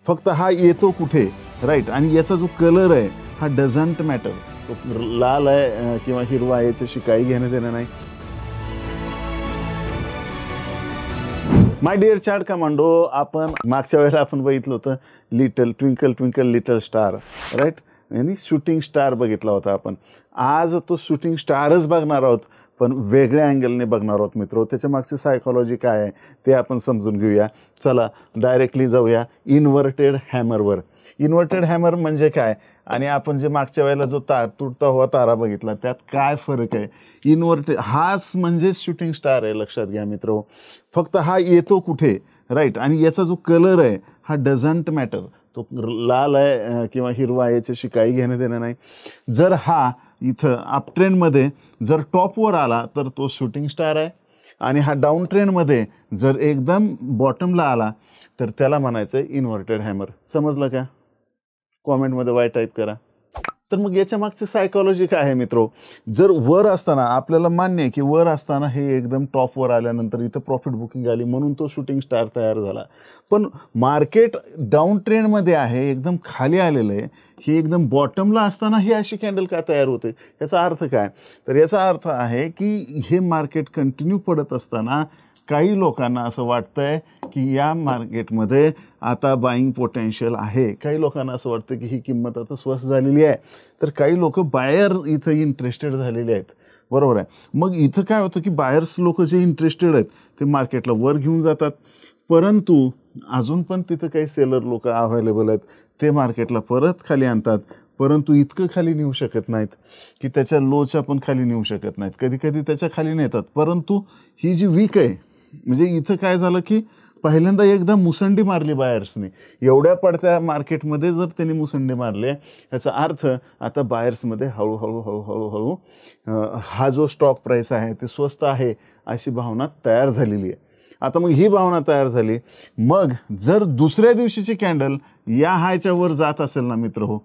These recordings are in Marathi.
फक्त हा येतो कुठे, राईट. आणि याचा जो कलर आहे हा डझंट मॅटर, तो लाल आहे किंवा हिरवा आहे याच्याशी काही घेणं देणं नाही. माय डिअर चार्ट कमांडो, आपण मागच्या वेळेला आपण बघितलं होतं little twinkle twinkle little star, right, आणि शूटिंग स्टार बघितला होता आपण. आज तो शूटिंग स्टारच बघणार आहोत, पण वेगळ्या अँगलने बघणार आहोत मित्रो. त्याच्या मागची सायकॉलॉजी काय आहे ते आपण समजून घेऊया. चला डायरेक्टली जाऊया इन्व्हर्टेड हॅमरवर. इन्व्हर्टेड हॅमर म्हणजे काय, आणि आपण जे मागच्या वेळेला जो तुटता हुआ तारा बघितला त्यात काय फरक आहे. इन्व्हर्टेड हाच म्हणजे शूटिंग स्टार आहे, लक्षात घ्या मित्रो. फक्त हा येतो कुठे, राईट, आणि याचा जो कलर आहे हा डझंट मॅटर, तो लाल आहे किंवा हिरवा आहे याच्याशी काही घेणं देणं नाही. जर हा इथं अप ट्रेंडमध्ये जर टॉपवर आला तर तो शूटिंग स्टार आहे, आणि हा डाऊन ट्रेंडमध्ये जर एकदम बॉटमला आला तर त्याला म्हणायचं इन्व्हर्टेड हॅमर. समजलं का? कॉमेंटमध्ये वाय टाईप करा. तर मग याच्या मागची सायकॉलॉजी काय आहे मित्रो. जर वर असताना आपल्याला मान्य आहे की वर असताना हे एकदम टॉपवर आल्यानंतर इथं प्रॉफिट बुकिंग आली म्हणून तो शूटिंग स्टार तयार झाला. पण मार्केट डाऊन ट्रेंडमध्ये आहे, एकदम खाली आलेलं आहे, ही एकदम बॉटमला असताना ही अशी कॅन्डल का तयार होते. याचा अर्थ काय, तर याचा अर्थ आहे की हे मार्केट कंटिन्यू पडत असताना काही लोकांना असं वाटतंय की या मार्केटमध्ये आता बाईंग पोटेन्शियल आहे. काही लोकांना असं वाटतं की ही किंमत आता स्वस्त झालेली आहे, तर काही लोक बायर इथं इंटरेस्टेड झालेले आहेत, बरोबर आहे. मग इथं काय होतं की बायर्स लोक जे इंटरेस्टेड आहेत ते मार्केटला वर घेऊन जातात, परंतु अजून पण तिथं काही सेलर लोक अवेलेबल आहेत, ते मार्केटला परत खाली आणतात, परंतु इतकं खाली नेऊ शकत नाहीत की त्याच्या लोच्या पण खाली नेऊ शकत नाहीत. कधी कधी त्याच्या खाली नेतात, परंतु ही जी वीक आहे, म्हणजे इथं काय झालं की पहिल्यांदा एकदा मुसंडी मारली बायर्सनी. एवढ्या पडत्या मार्केटमध्ये जर त्यांनी मुसंडी मारले, याचा अर्थ आता बायर्समध्ये हळूहळू हळूहळू हळू हा जो स्टॉक प्राईस आहे ते स्वस्त आहे अशी भावना तयार झालेली आहे. आता मग ही भावना तयार झाली, मग जर दुसऱ्या दिवशीची कॅन्डल या हायच्या वर जात असेल ना मित्र हो,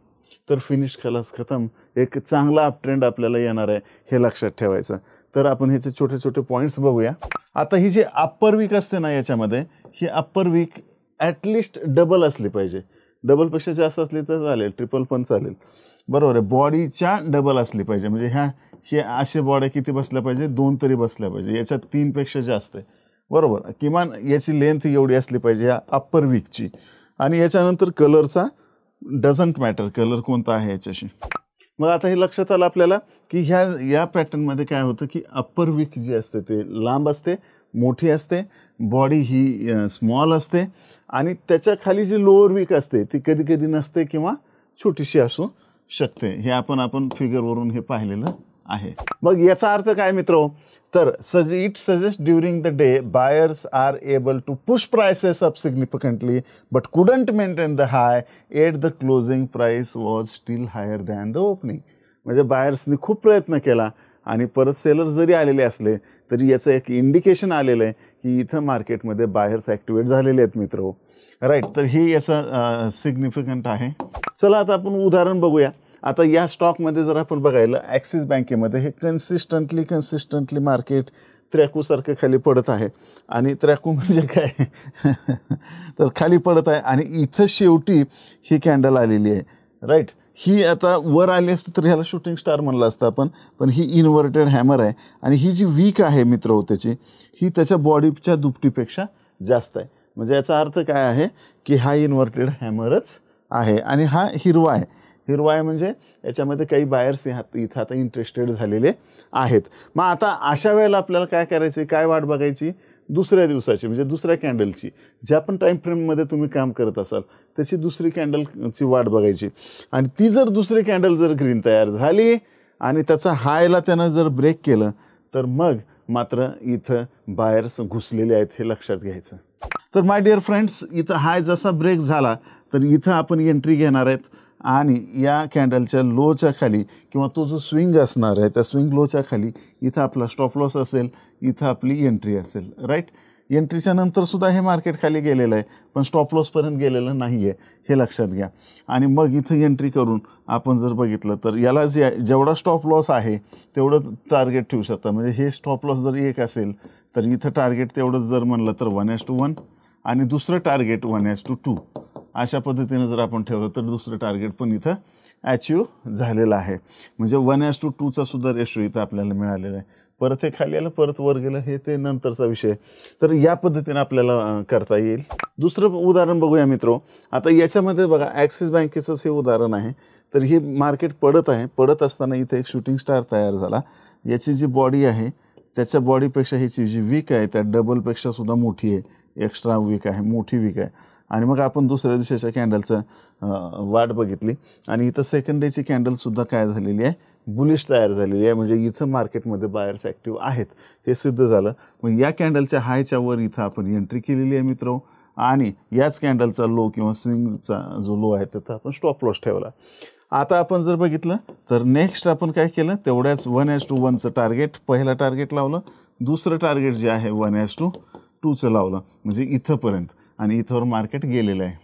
तर फिनिश खलास खतम, एक चांगला अप ट्रेंड आपल्याला येणार आहे, हे लक्षात ठेवायचं. तर आपण ह्याचे छोटे छोटे पॉईंट्स बघूया. आता ही जी अप्पर वीक असते ना याच्यामध्ये, ही अप्पर वीक ॲटलिस्ट डबल असली पाहिजे. डबलपेक्षा जास्त असली तर चालेल, ट्रिपल पण चालेल, बरोबर आहे. बॉडीच्या डबल असली पाहिजे, म्हणजे हे असे बॉड्या किती बसल्या पाहिजे, 2 तरी बसल्या पाहिजे, याच्यात 3पेक्षा जास्त आहे, बरोबर. किमान याची लेंथ एवढी असली पाहिजे या अप्पर वीकची. आणि याच्यानंतर कलरचा डझंट मॅटर, कलर कोणता आहे याच्याशी. मग आता हे लक्षात आलं आपल्याला की या पॅटर्नमध्ये काय होतं की अप्पर वीक जी असते ते लांब असते, मोठी असते, बॉडी ही स्मॉल असते, आणि त्याच्या खाली जी लोअर वीक असते ती कधी कधी नसते किंवा छोटीशी असू शकते. हे आपण फिगरवरून हे पाहिलेलं आहे. मग याचा अर्थ काय मित्रो, तर it suggest during the day buyers are able to push prices up significantly but couldn't maintain the high at the closing price was still higher than the opening. म्हणजे बायर्सनी खूप प्रयत्न केला आणि परत सेलर जरी आलेले असले तरी याचं एक इंडिकेशन आलेलं आहे की इथं मार्केटमध्ये बायर्स ॲक्टिवेट झालेले आहेत मित्रो, राईट. तर हे याचं सिग्निफिकंट आहे. चला आता आपण उदाहरण बघूया. आता या स्टॉकमध्ये जर आपण बघायला ॲक्सिस बँकेमध्ये हे कन्सिस्टंटली मार्केट त्र्याकूसारखं खाली पडत आहे. आणि त्र्याकू म्हणजे काय तर खाली पडत आहे, आणि इथं शेवटी ही कॅन्डल आलेली आहे, राईट. ही आता वर आली असती तर ह्याला शूटिंग स्टार म्हणलं असतं आपण, पण ही इन्व्हर्टेड हॅमर आहे. आणि ही जी वीक आहे मित्र त्याची, ही त्याच्या बॉडीच्या दुपटीपेक्षा जास्त आहे. म्हणजे याचा अर्थ काय आहे की हा इन्व्हर्टेड हॅमरच आहे, आणि हा हिरवा आहे. हिरवा आहे म्हणजे याच्यामध्ये काही बायर्स इथं आता इंटरेस्टेड झालेले आहेत. मग आता अशा वेळेला आपल्याला काय करायचं, काय वाट बघायची, दुसऱ्या दिवसाची, म्हणजे दुसऱ्या कॅन्डलची. ज्या पण टाईम फ्रेममध्ये तुम्ही काम करत असाल त्याची दुसरी कॅन्डलची वाट बघायची. आणि ती जर दुसरी कॅन्डल जर ग्रीन तयार झाली आणि त्याचा हायला त्यानं जर ब्रेक केलं तर मग मात्र इथं बायर्स घुसलेले आहेत, हे लक्षात घ्यायचं. तर माय डिअर फ्रेंड्स, इथं हाय जसा ब्रेक झाला तर इथं आपण एंट्री घेणार आहेत, आणि या कॅन्डलच्या लोच्या खाली किंवा तो जो स्विंग असणार आहे त्या स्विंग लोच्या खाली इथं आपला स्टॉप लॉस असेल, इथं आपली एंट्री असेल, राईट. एंट्रीच्या नंतरसुद्धा हे मार्केट खाली गेलेलं आहे, पण स्टॉप लॉसपर्यंत गेलेलं नाही आहे, हे लक्षात घ्या. आणि मग इथं एंट्री करून आपण जर बघितलं तर याला जेवढा स्टॉप लॉस आहे तेवढं टार्गेट ठेवू शकता. म्हणजे हे स्टॉप लॉस जर 1 असेल तर इथं टार्गेट तेवढंच जर म्हणलं तर 1:1, आणि दुसरं टार्गेट 1:2 अशा पद्धतीनं जर आपण ठेवलं तर दुसरं टार्गेट पण इथं अचीव्ह झालेलं आहे. म्हणजे 1:2चा सुद्धा रेशो इथं आपल्याला मिळालेला आहे. परत हे खाली आलं, परत वर गेलं, हे ते नंतरचा विषय. तर या पद्धतीने आपल्याला करता येईल. दुसरं उदाहरण बघूया मित्रो. आता याच्यामध्ये बघा ॲक्सिस बँकेचंच हे उदाहरण आहे. तर हे मार्केट पडत आहे. पडत असताना इथे एक शूटिंग स्टार तयार झाला. याची जी बॉडी आहे त्याच्या बॉडीपेक्षा ह्याची जी विक आहे त्या डबलपेक्षा सुद्धा मोठी आहे, एक्स्ट्रा विक आहे, मोठी विक आहे. आणि मग आपण दुसऱ्या दिवशीच्या कॅन्डलचं वाट बघितली आणि इथं सेकंड डेची कॅन्डलसुद्धा काय झालेली आहे, बुलिश तयार झालेली आहे. म्हणजे इथं मार्केटमध्ये बायर्स ॲक्टिव्ह आहेत हे सिद्ध झालं. मग या कॅन्डलच्या हायच्या वर इथं आपण एंट्री केलेली आहे मित्रो आणि याच कॅन्डलचा लो किंवा स्विंगचा जो लो आहे तिथं आपण स्टॉप लॉस ठेवला. आता आपण जर बघितलं तर नेक्स्ट आपण काय केलं, तेवढ्याच 1:1चं टार्गेट, पहिला टार्गेट लावलं, दुसरं टार्गेट जे आहे 1:2चं लावलं, म्हणजे इथंपर्यंत, आणि इथंवर मार्केट गेलेलं आहे.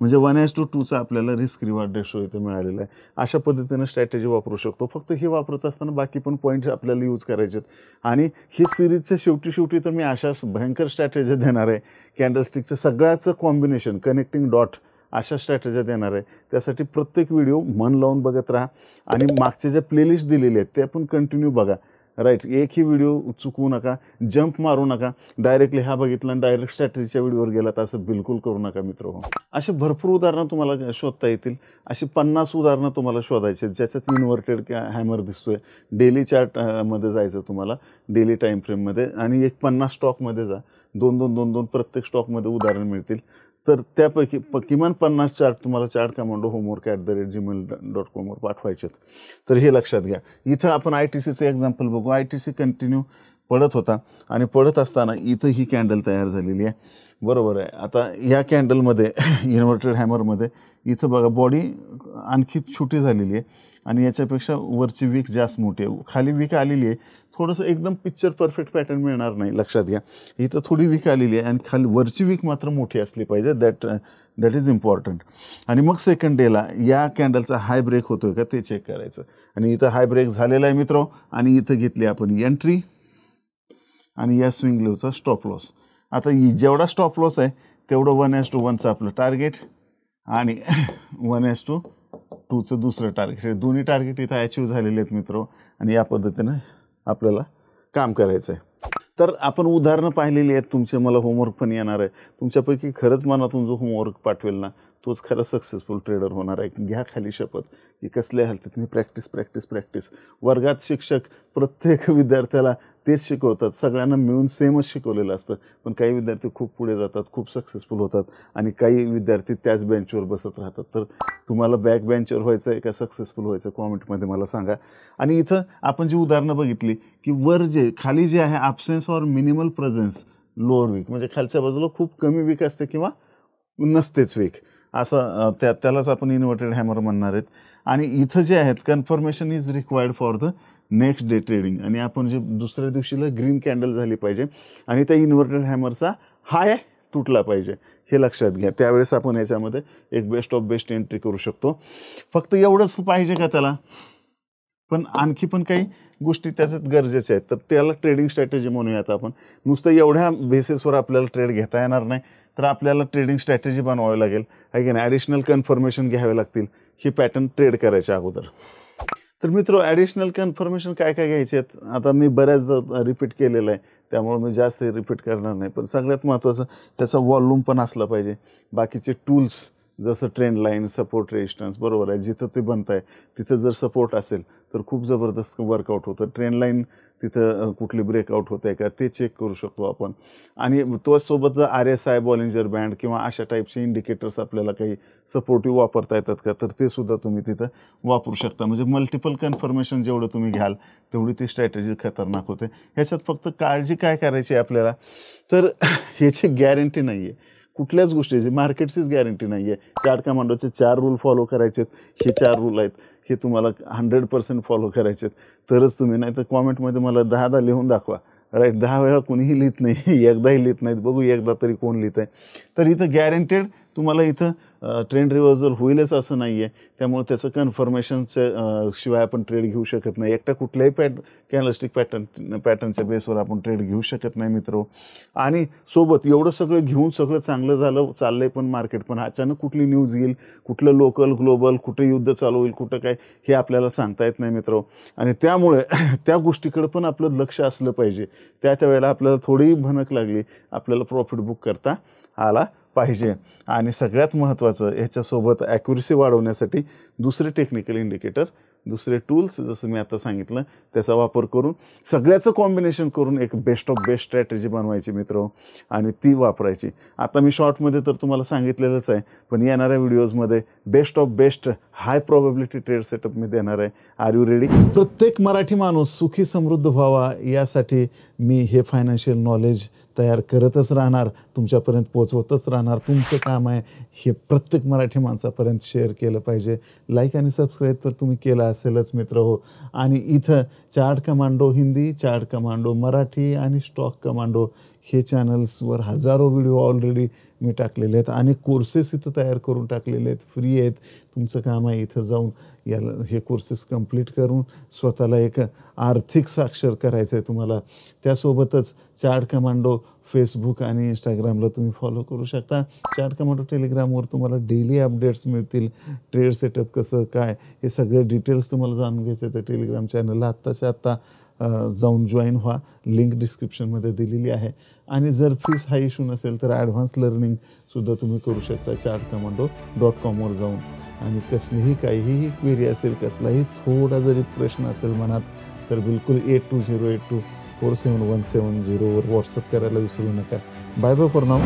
म्हणजे 1:2चा आपल्याला रिस्क रिवॉर्ड रेशो इथे मिळालेला आहे. अशा पद्धतीनं स्ट्रॅटेजी वापरू शकतो. फक्त हे वापरत असताना बाकी पण पॉईंट्स आपल्याला यूज करायचे आहेत. आणि ही सिरीजच्या शेवटी तर मी अशा भयंकर स्ट्रॅटेजी देणार आहे, कॅन्डलस्टिकचं सगळ्याचं कॉम्बिनेशन, कनेक्टिंग डॉट, अशा स्ट्रॅटेजी देणार आहे. त्यासाठी प्रत्येक व्हिडिओ मन लावून बघत राहा आणि मागचे जे प्लेलिस्ट दिलेले आहेत ते पण कंटिन्यू बघा. राईट, एकही व्हिडिओ चुकवू नका, जंप मारू नका, डायरेक्टली हा बघितला आणि डायरेक्ट स्ट्रॅटेजीच्या व्हिडिओवर गेला तर असं बिलकुल करू नका मित्रांनो. असे भरपूर उदाहरणं तुम्हाला शोधता येतील. अशी 50 उदाहरणं तुम्हाला शोधायचे ज्याच्यात इन्व्हर्टेड हॅमर दिसतोय. डेली चार्टमध्ये जायचं तुम्हाला, डेली टाईम फ्रेममध्ये, आणि एक 50 स्टॉकमध्ये जा. 2-2 प्रत्येक स्टॉकमध्ये उदाहरण मिळतील. तर त्यापैकी किमान 50 चार्ट तुम्हाला चार्ट कमांडो homework@gmail.com वर पाठवायचे. तर हे लक्षात घ्या. इथं आपण ITCचं एक्झाम्पल बघू. ITC कंटिन्यू पडत होता आणि पडत असताना इथं ही कॅन्डल तयार झालेली आहे, बरोबर आहे. आता या कॅन्डलमध्ये इन्व्हर्टेड हॅमरमध्ये इथं बघा बॉडी आणखी छोटी झालेली आहे आणि याच्यापेक्षा वरची विक जास्त मोठी आहे. खाली विक आलेली आहे, थोडंसं एकदम पिक्चर परफेक्ट पॅटर्न मिळणार नाही, लक्षात घ्या. इथं थोडी विक आलेली आहे आणि खाली वरची विक मात्र मोठी असली पाहिजे. That is important. आणि मग सेकंड डेला या कॅन्डलचा हाय ब्रेक होतोय का ते चेक करायचं. आणि इथं हाय ब्रेक झालेला आहे मित्रो, आणि इथं घेतली आपण एंट्री आणि या स्विंग लोचा स्टॉप लॉस. आता जेवढा स्टॉप लॉस आहे तेवढं 1:1चं आपलं टार्गेट आणि 1:2चं दुसरं टार्गेट. हे दोन्ही टार्गेट इथं अचीव्ह झालेले आहेत मित्रो, आणि या पद्धतीनं आपल्याला काम करायचं आहे. तर आपण उदाहरणं पाहिलेली आहेत. तुमचे मला होमवर्क पण येणार आहे. तुमच्यापैकी खरंच मनातून जो होमवर्क पाठवेल ना तोच खरंच सक्सेसफुल ट्रेडर होणार आहे. घ्या खाली शपथ की कसल्या हालतीत मी प्रॅक्टिस. वर्गात शिक्षक प्रत्येक विद्यार्थ्याला तेच शिकवतात, सगळ्यांना मिळून सेमच शिकवलेलं असतं. पण काही विद्यार्थी खूप पुढे जातात, खूप सक्सेसफुल होतात, आणि काही विद्यार्थी त्याच बेंचवर बसत राहतात. तर तुम्हाला बॅक बेंचवर व्हायचं आहे का सक्सेसफुल व्हायचं, कॉमेंटमध्ये मला सांगा. आणि इथं आपण जी उदाहरणं बघितली की वर जे खाली जे आहे absence or minimal presence lower wick, म्हणजे खालच्या बाजूला खूप कमी वीक असते किंवा नसतेच वीक, असं त्यालाच आपण इन्व्हर्टेड हॅमर म्हणणार आहेत. आणि इथं जे आहेत confirmation is required for the next day trading, आणि आपण जे दुसऱ्या दिवशीला ग्रीन कॅन्डल झाली पाहिजे आणि त्या इन्व्हर्टेड हॅमरचा हाय तुटला पाहिजे, हे लक्षात घ्या. त्यावेळेस आपण याच्यामध्ये एक बेस्ट ऑफ बेस्ट एंट्री करू शकतो. फक्त एवढंच पाहिजे का त्याला, पण आणखी पण काही गोष्टी त्याच्यात गरजेच्या आहेत. तर त्याला ट्रेडिंग स्ट्रॅटेजी म्हणूयात आपण. नुसतं एवढ्या बेसिसवर आपल्याला ट्रेड घेता येणार नाही, तर आपल्याला ट्रेडिंग स्ट्रॅटेजी बनवावी लागेल, आहे की नाही. ॲडिशनल कन्फर्मेशन घ्यावे लागतील ही पॅटर्न ट्रेड करायच्या अगोदर. तर मित्र, ॲडिशनल कन्फर्मेशन काय घ्यायचे आहेत आता मी बऱ्याचदा रिपीट केलेलं आहे, त्यामुळे मी जास्त रिपीट करणार नाही. पण सगळ्यात महत्त्वाचं त्याचा वॉल्यूम पण असला पाहिजे. बाकीचे टूल्स जसं ट्रेंड लाईन, सपोर्ट, रेजिस्टन्स, बरोबर आहे, जिथं ते बनत आहे तिथं जर सपोर्ट असेल तर खूप जबरदस्त वर्कआउट होतं. ट्रेंड लाईन तिथं कुठली ब्रेकआउट होत आहे का ते चेक करू शकतो आपण. आणि तोसोबत जर RSI, बॉलिंजर बँड किंवा अशा टाईपचे इंडिकेटर्स आपल्याला काही सपोर्टिव्ह वापरता येतात का, तर ते सुद्धा तुम्ही तिथं वापरू शकता. म्हणजे मल्टिपल कन्फर्मेशन जेवढं तुम्ही घ्याल तेवढी ती स्ट्रॅटेजी खतरनाक होते. ह्याच्यात फक्त काळजी काय करायची आपल्याला, तर ह्याची गॅरंटी नाही आहे कुठल्याच गोष्टीची, मार्केटचीच गॅरंटी नाही आहे. चार्ट कमांडोचे 4 रूल फॉलो करायचे आहेत, हे 4 रूल आहेत, हे तुम्हाला 100% फॉलो करायचे आहेत तरच तुम्ही, नाही तर कॉमेंटमध्ये मला 10 लिहून दाखवा. राईट, 10 वेळा कोणीही लिहित नाही, एकदाही लिहित नाहीत, बघू एकदा तरी कोण लिहित आहे. तर इथं गॅरंटेड तुम्हाला इथं ट्रेंड रिव्हर्सल होईलच असं नाही आहे. त्यामुळे त्याचं कन्फर्मेशनचं शिवाय आपण ट्रेड घेऊ शकत नाही. एकटा कुठल्याही कॅन्डलस्टिक पॅटर्नच्या बेसवर आपण ट्रेड घेऊ शकत नाही मित्र. आणि सोबत एवढं सगळं घेऊन सगळं चांगलं चाललंय पण मार्केट पण अचानक कुठली न्यूज येईल, कुठलं लोकल ग्लोबल कुठे युद्ध चालू होईल, कुठं काय हे आपल्याला सांगता येत नाही मित्र. आणि त्यामुळे त्या गोष्टीकडे पण आपलं लक्ष असलं पाहिजे. त्या वेळेला आपल्याला थोडी भनक लागली, आपल्याला प्रॉफिट बुक करता आला पाहिजे. आणि सगळ्यात महत्त्वाचं ह्याच्यासोबत ॲक्युरेसी वाढवण्यासाठी दुसरे टेक्निकल इंडिकेटर, दुसरे टूल्स जसं मी आता सांगितलं त्याचा वापर करून सगळ्याचं कॉम्बिनेशन करून एक बेस्ट ऑफ बेस्ट स्ट्रॅटेजी बनवायची मित्र आणि ती वापरायची. आता मी शॉर्टमध्ये तर तुम्हाला सांगितलेलंच आहे, पण येणाऱ्या व्हिडिओजमध्ये best of best high probability trade setup मी देणार आहे. Are you ready? प्रत्येक मराठी माणूस सुखी समृद्ध व्हावा यासाठी मी हे फायनान्शियल नॉलेज तयार करतच राहणार, तुमच्यापर्यंत पोचवतच राहणार. तुमचं काम आहे हे प्रत्येक मराठी माणसापर्यंत शेअर केलं पाहिजे. लाईक आणि सबस्क्राईब तर तुम्ही केलं असेलच मित्र हो. आणि इथं chart commando Hindi, chart commando Marathi आणि स्टॉक कमांडो हे चॅनल्सवर हजारो व्हिडिओ ऑलरेडी मी टाकलेले आहेत आणि कोर्सेस इथं तयार करून टाकलेले आहेत, फ्री आहेत. तुमचं काम आहे इथं जाऊन याला हे कोर्सेस कंप्लीट करून स्वतःला एक आर्थिक साक्षर करायचं आहे तुम्हाला. त्यासोबतच चार्ट कमांडो फेसबुक आणि इंस्टाग्रामला तुम्ही फॉलो करू शकता. चार्ट कमांडो टेलिग्रामवर तुम्हाला डेली अपडेट्स मिळतील. ट्रेड सेटअप कसं काय हे सगळे डिटेल्स तुम्हाला जाणून घ्यायचे तर टेलिग्राम चॅनलला आत्ताच्या आत्ता जाऊन जॉईन व्हा. लिंक डिस्क्रिप्शनमध्ये दिलेली आहे. आणि जर फीस हा इश्यू नसेल तर ॲडव्हान्स लर्निंगसुद्धा तुम्ही करू शकता chartcommando.com वर जाऊन. आणि कसलीही काहीही क्वेरी असेल, कसलाही थोडा जरी प्रश्न असेल मनात तर बिलकुल 8208247170 वर व्हॉट्सअप करायला विसरू नका. Bye bye for now.